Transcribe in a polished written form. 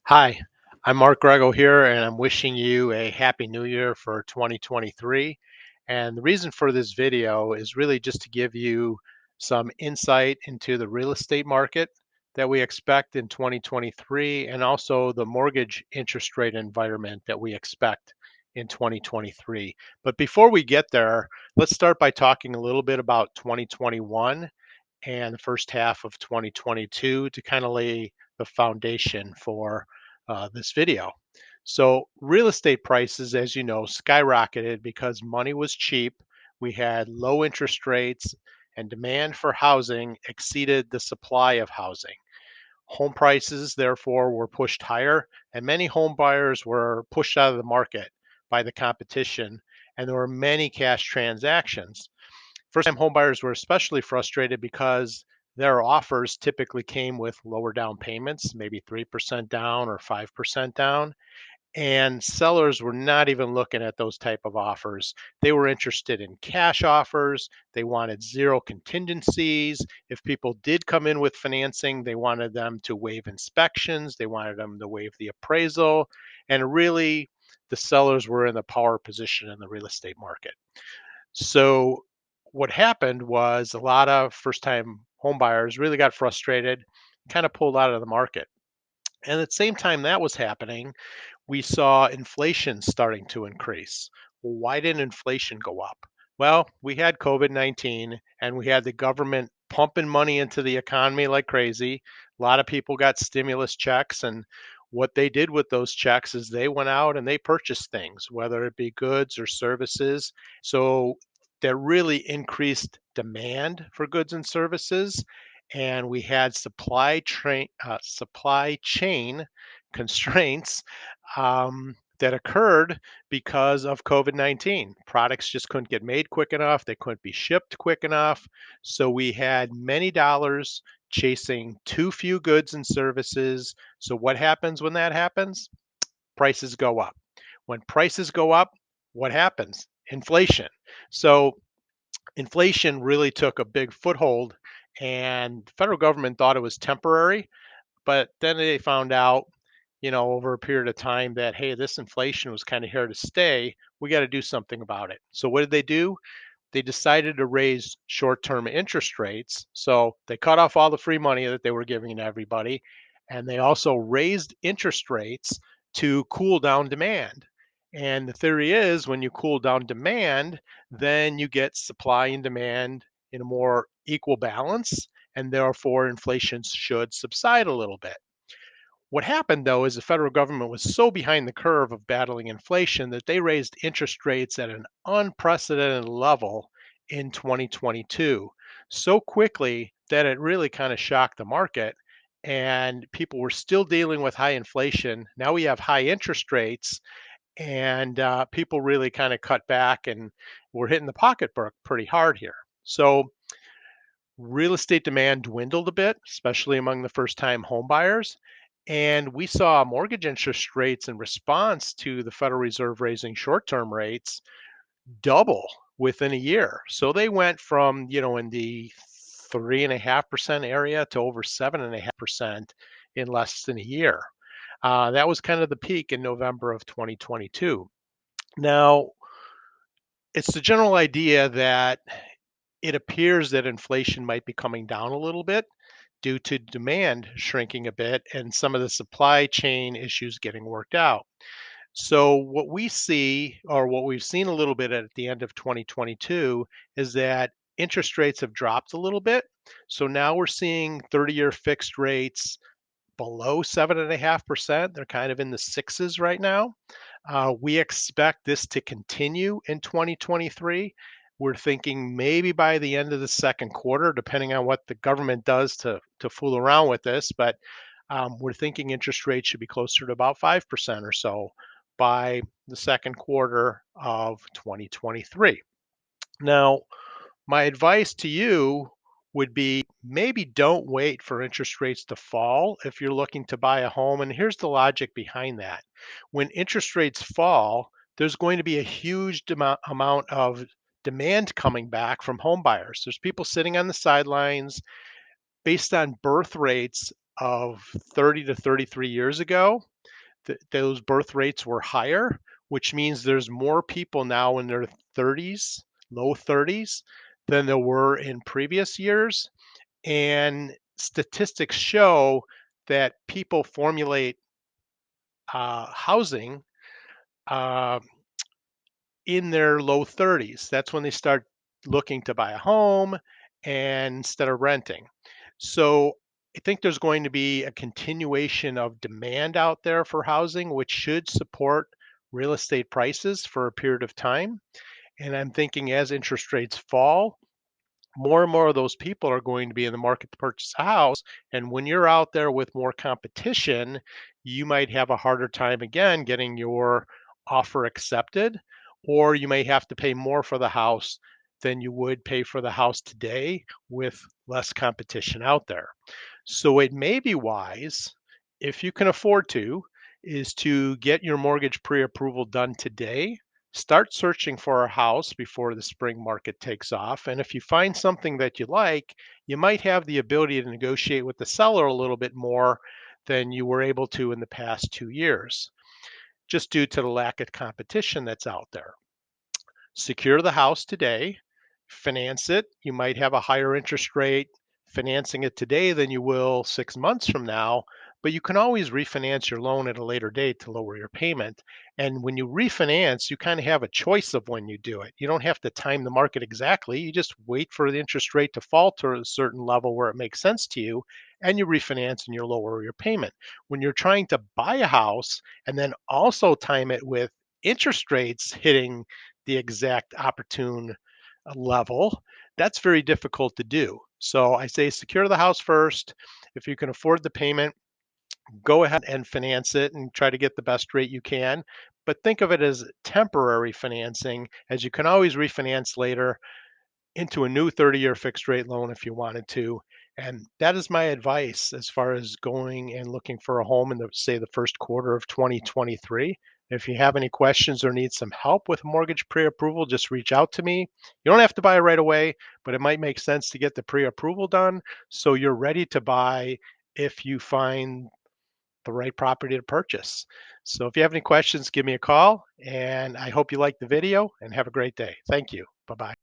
Hi, I'm Mark Grego here, and I'm wishing you a happy new year for 2023. And the reason for this video is really just to give you some insight into the real estate market that we expect in 2023 and also the mortgage interest rate environment that we expect in 2023. But before we get there, let's start by talking a little bit about 2021 and the first half of 2022 to kind of lay the foundation for this video. So, real estate prices, as you know, skyrocketed because money was cheap. We had low interest rates, and demand for housing exceeded the supply of housing. Home prices, therefore, were pushed higher, and many home buyers were pushed out of the market by the competition, and there were many cash transactions. First-time homebuyers were especially frustrated because their offers typically came with lower down payments, maybe 3% down or 5% down, and sellers were not even looking at those type of offers. They were interested in cash offers. They wanted zero contingencies. If people did come in with financing, they wanted them to waive inspections. They wanted them to waive the appraisal. And really, the sellers were in the power position in the real estate market. So what happened was a lot of first-time home buyers really got frustrated, kind of pulled out of the market. And at the same time that was happening, we saw inflation starting to increase. Well, why didn't inflation go up? Well, we had COVID-19 and we had the government pumping money into the economy like crazy. A lot of people got stimulus checks, and what they did with those checks is they went out and they purchased things, whether it be goods or services. So there really increased demand for goods and services, and we had supply chain constraints that occurred because of COVID-19. Products just couldn't get made quick enough, they couldn't be shipped quick enough. So we had many dollars chasing too few goods and services. So what happens when that happens? Prices go up. When prices go up, what happens? Inflation. So inflation really took a big foothold, and the federal government thought it was temporary, but then they found out, over a period of time that, hey, this inflation was kind of here to stay. We got to do something about it. So what did they do? They decided to raise short-term interest rates. So they cut off all the free money that they were giving to everybody, and they also raised interest rates to cool down demand. And the theory is when you cool down demand, then you get supply and demand in a more equal balance, and therefore inflation should subside a little bit. What happened, though, is the federal government was so behind the curve of battling inflation that they raised interest rates at an unprecedented level in 2022 so quickly that it really kind of shocked the market. And people were still dealing with high inflation. Now we have high interest rates, and people really kind of cut back and we're hitting the pocketbook pretty hard here. So real estate demand dwindled a bit, especially among the first time home buyers. And we saw mortgage interest rates in response to the Federal Reserve raising short term rates double within a year. So they went from, in the 3.5% area to over 7.5% in less than a year. That was kind of the peak in November of 2022. Now, it's the general idea that it appears that inflation might be coming down a little bit due to demand shrinking a bit and some of the supply chain issues getting worked out. So, what we see, or what we've seen a little bit at the end of 2022, is that interest rates have dropped a little bit. So now we're seeing 30-year fixed rates below 7.5%. They're kind of in the sixes right now. We expect this to continue in 2023. We're thinking maybe by the end of the second quarter, depending on what the government does to fool around with this, but we're thinking interest rates should be closer to about 5% or so by the second quarter of 2023. Now, my advice to you would be maybe don't wait for interest rates to fall if you're looking to buy a home. And here's the logic behind that. When interest rates fall, there's going to be a huge amount of demand coming back from home buyers. There's people sitting on the sidelines based on birth rates of 30 to 33 years ago. those birth rates were higher, which means there's more people now in their 30s, low 30s, than there were in previous years. And statistics show that people formulate housing uh, in their low 30s. That's when they start looking to buy a home and instead of renting. So I think there's going to be a continuation of demand out there for housing, which should support real estate prices for a period of time. And I'm thinking as interest rates fall, more and more of those people are going to be in the market to purchase a house. And when you're out there with more competition, you might have a harder time again getting your offer accepted, or you may have to pay more for the house than you would pay for the house today with less competition out there. So it may be wise, if you can afford to, is to get your mortgage pre-approval done today. Start searching for a house before the spring market takes off. And if you find something that you like, you might have the ability to negotiate with the seller a little bit more than you were able to in the past 2 years, just due to the lack of competition that's out there. Secure the house today, finance it. You might have a higher interest rate financing it today than you will 6 months from now, but you can always refinance your loan at a later date to lower your payment. And when you refinance, you kind of have a choice of when you do it. You don't have to time the market exactly. You just wait for the interest rate to fall to a certain level where it makes sense to you, and you refinance and you lower your payment. When you're trying to buy a house and then also time it with interest rates hitting the exact opportune level, that's very difficult to do. So I say secure the house first. If you can afford the payment, go ahead and finance it and try to get the best rate you can. But think of it as temporary financing, as you can always refinance later into a new 30-year fixed rate loan if you wanted to. And that is my advice as far as going and looking for a home in the, say, the first quarter of 2023. If you have any questions or need some help with mortgage pre-approval, just reach out to me. You don't have to buy right away, but it might make sense to get the pre-approval done so you're ready to buy if you find the right property to purchase. So if you have any questions, give me a call, and I hope you like the video and have a great day. Thank you. Bye-bye.